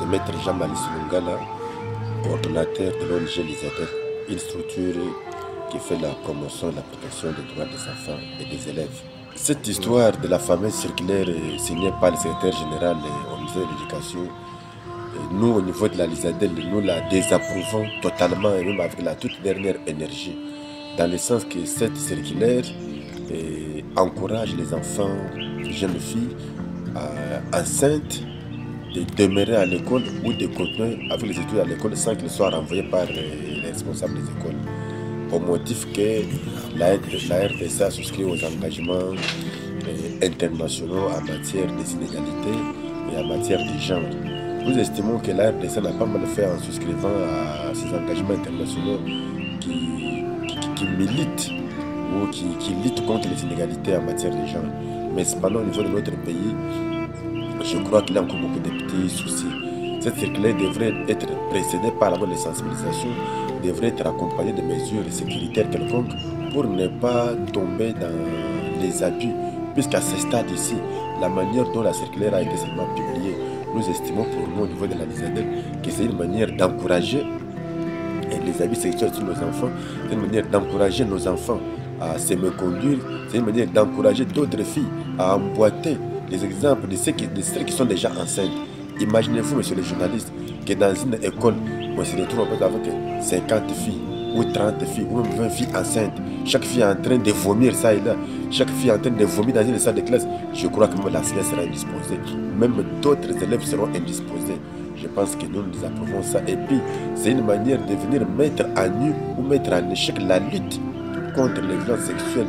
c'est Maître Jean-Marie Silungala, coordonnateur de l'ONG Lisadel, une structure qui fait la promotion et la protection des droits des enfants et des élèves. Cette histoire de la fameuse circulaire signée par le secrétaire général au ministère de l'Éducation, nous au niveau de la Lisadel, nous la désapprouvons totalement et même avec la toute dernière énergie, dans le sens que cette circulaire encourage les enfants, les jeunes filles enceintes de demeurer à l'école ou de continuer avec les études à l'école sans qu'ils soient renvoyés par les responsables des écoles. Au motif que la RDC souscrit aux engagements internationaux en matière des inégalités et en matière de genre. Nous estimons que la RDC n'a pas mal fait en souscrivant à ces engagements internationaux qui militent ou qui luttent contre les inégalités en matière de genre. Mais cependant, au niveau de notre pays, je crois qu'il y a encore beaucoup de petits soucis. Cette circulaire devrait être précédée par la bonne sensibilisation, devrait être accompagnée de mesures sécuritaires quelconques pour ne pas tomber dans les abus. Puisqu'à ce stade ici, la manière dont la circulaire a été seulement publiée, nous estimons pour nous au niveau de la Lisadel que c'est une manière d'encourager les abus sexuels sur nos enfants, c'est une manière d'encourager nos enfants à se méconduire, c'est une manière d'encourager d'autres filles à emboîter les exemples de celles qui sont déjà enceintes. Imaginez-vous, monsieur le journaliste, que dans une école, on se retrouve avec 50 filles ou 30 filles ou même 20 filles enceintes. Chaque fille est en train de vomir ça et là. Chaque fille est en train de vomir dans une salle de classe. Je crois que même la CNES sera indisposée. Même d'autres élèves seront indisposés. Je pense que nous approuvons ça. Et puis, c'est une manière de venir mettre à nu ou mettre en échec la lutte contre les violences sexuelles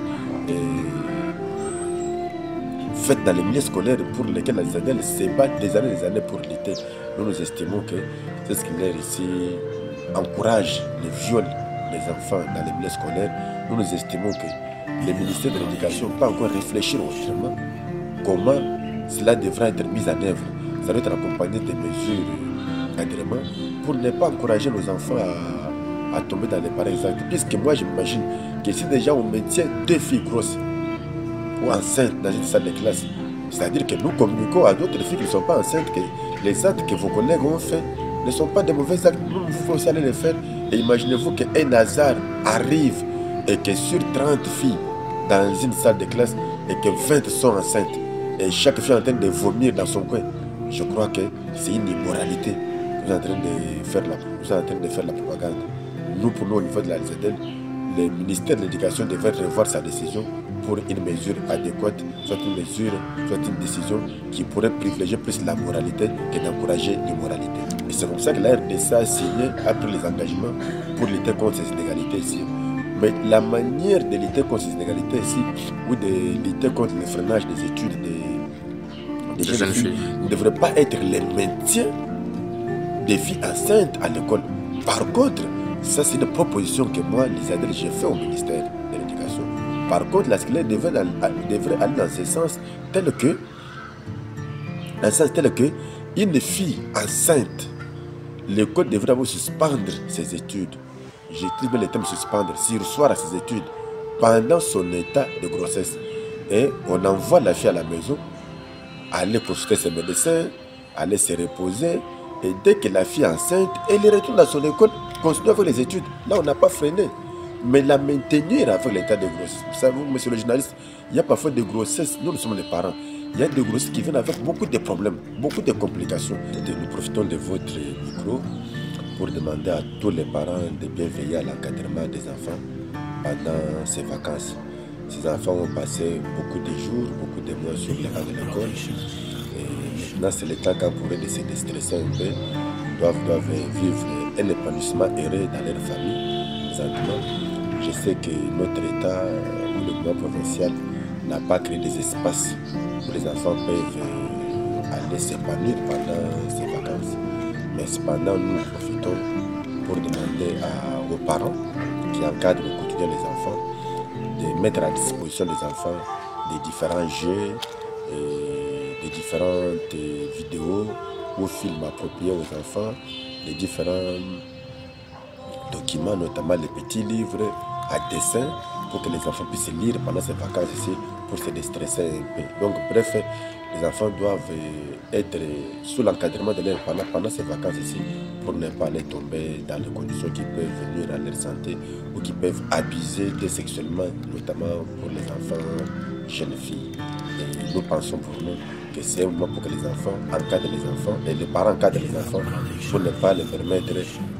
faites dans les milieux scolaires pour lesquels la Lisadel se bat des années pour lutter. Nous estimons que c'est ce qu'il y a ici encourage les viols des enfants dans les milieux scolaires. Nous estimons que le ministère de l'Éducation peut encore réfléchir autrement comment cela devra être mis en œuvre. Ça doit être accompagné de mesures d'agrément pour ne pas encourager nos enfants à tomber dans les pareils actes. Puisque moi je m'imagine que si déjà on maintient 2 filles grosses ou enceintes dans une salle de classe, c'est-à-dire que nous communiquons à d'autres filles qui ne sont pas enceintes que les actes que vos collègues ont fait ne sont pas de mauvais actes, nous il faut aussi aller les faire. Et imaginez-vous qu'un hasard arrive et que sur 30 filles dans une salle de classe et que 20 sont enceintes et chaque fille est en train de vomir dans son coin. Je crois que c'est une immoralité. Vous êtes en train de faire la propagande. Nous, pour nous, au niveau de la Lisadel, le ministère de l'Éducation devrait revoir sa décision pour une mesure adéquate, soit une décision qui pourrait privilégier plus la moralité que d'encourager l'immoralité. Et c'est comme ça que la RDC a signé, a pris les engagements pour lutter contre ces inégalités ici. Mais la manière de lutter contre ces inégalités ici, ou de lutter contre le freinage des études des jeunes filles, ne devrait pas être le maintien des filles enceintes à l'école. Par contre, ça c'est une proposition que moi, Lisadel, j'ai fait au ministère de l'Éducation. Par contre, la circulaire devrait aller dans ce sens tel que une fille enceinte, l'école devrait suspendre ses études. J'utilise bien le terme suspendre, sursoir à ses études pendant son état de grossesse. Et on envoie la fille à la maison, aller consulter ses médecins, aller se reposer. Et dès que la fille est enceinte, elle retourne dans son école, continue avec les études. Là, on n'a pas freiné. Mais la maintenir avec l'état de grossesse. Vous savez, monsieur le journaliste, il y a parfois des grossesses, nous sommes les parents, il y a des grossesses qui viennent avec beaucoup de problèmes, beaucoup de complications. Nous profitons de votre micro pour demander à tous les parents de bien veiller à l'encadrement des enfants pendant ces vacances. Ces enfants ont passé beaucoup de jours, beaucoup de mois sur les bancs de l'école. Et maintenant, c'est le temps quand pour eux de se déstresser un peu, doivent vivre un épanouissement heureux dans leur famille. Présentement, je sais que notre État ou le gouvernement provincial n'a pas créé des espaces où les enfants peuvent aller s'épanouir pendant ces vacances. Mais cependant, nous profitons pour demander aux parents qui encadrent au quotidien les enfants de mettre à disposition des enfants des différents jeux, des différentes vidéos ou films appropriés aux enfants, les différents documents, notamment les petits livres à dessin pour que les enfants puissent lire pendant ces vacances ici pour se déstresser un peu. Donc bref, les enfants doivent être sous l'encadrement de leurs parents pendant ces vacances ici, pour ne pas aller tomber dans les conditions qui peuvent venir à leur santé ou qui peuvent abuser sexuellement, notamment pour les enfants, jeunes filles. Et nous pensons pour nous que c'est un moment pour que les enfants encadrent les enfants et les parents encadrent les enfants pour ne pas les permettre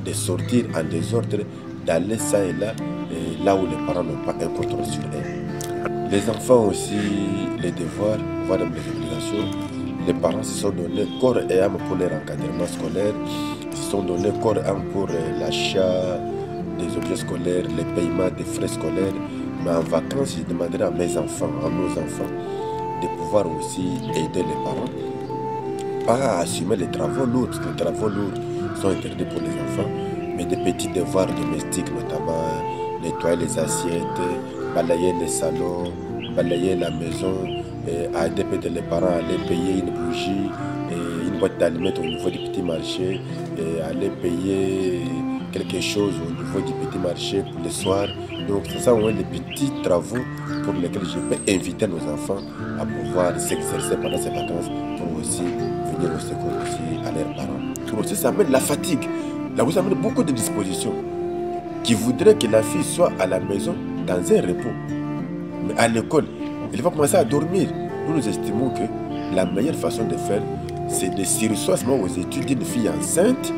de sortir en désordre, d'aller ça et là où les parents n'ont pas un contrôle sur eux. Les enfants ont aussi les devoirs, voire même les obligations. Les parents se sont donnés corps et âme pour leur encadrement scolaire, se sont donnés corps et âme pour l'achat des objets scolaires, le paiement des frais scolaires. Mais en vacances, je demanderai à mes enfants, à nos enfants, de pouvoir aussi aider les parents, pas à assumer les travaux lourds, parce que les travaux lourds sont interdits pour les enfants, mais des petits devoirs domestiques, notamment nettoyer les assiettes, balayer les salons, balayer la maison, aider peut-être les parents à aller payer une bougie, une boîte d'allumettes au niveau du petit marché, et aller payer quelque chose au niveau du petit marché pour le soir. Donc c'est ça les petits travaux pour lesquels je peux inviter nos enfants à pouvoir s'exercer pendant ces vacances pour aussi venir au secours aussi à leurs parents. Pour aussi ça amène la fatigue. Là vous amène beaucoup de dispositions qui voudraient que la fille soit à la maison dans un repos. Mais à l'école, elle va commencer à dormir. Nous estimons que la meilleure façon de faire, c'est de sursoir aux études d'une fille enceinte.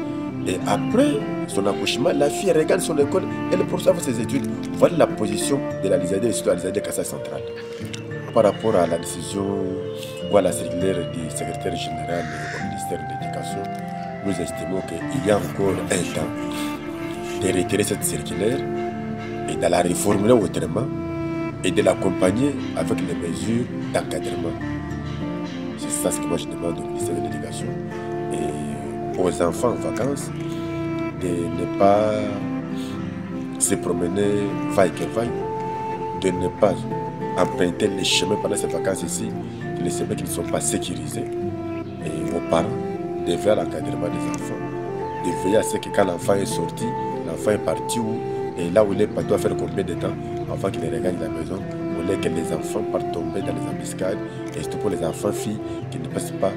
Et après son accouchement, la fille regarde son école, elle poursuit ses études. Voilà la position de la LISADER et surtout la LISADER Cassa Centrale. Par rapport à la décision ou à la circulaire du secrétaire général au ministère de l'Éducation, nous estimons qu'il y a encore un temps de retirer cette circulaire et de la réformuler autrement et de l'accompagner avec les mesures d'encadrement. C'est ça ce que moi je demande au ministère de l'Éducation et aux enfants en vacances de ne pas se promener vaille que vaille, de ne pas emprunter les chemins pendant ces vacances ici, les chemins qui ne sont pas sécurisés. Et aux parents de veiller à l'encadrement des enfants, de veiller à ce que quand l'enfant est sorti, l'enfant est parti où, et là où il est parti, doit faire combien de temps avant qu'il regagne la maison, au lieu que les enfants partent tomber dans les embuscades, et surtout pour les enfants filles qui ne passent pas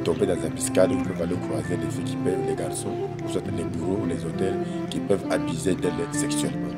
tomber dans les embuscades, ils peuvent aller croiser les filles qui peuvent, les garçons, ou soit les bureaux ou les hôtels qui peuvent abuser d'elles sexuellement.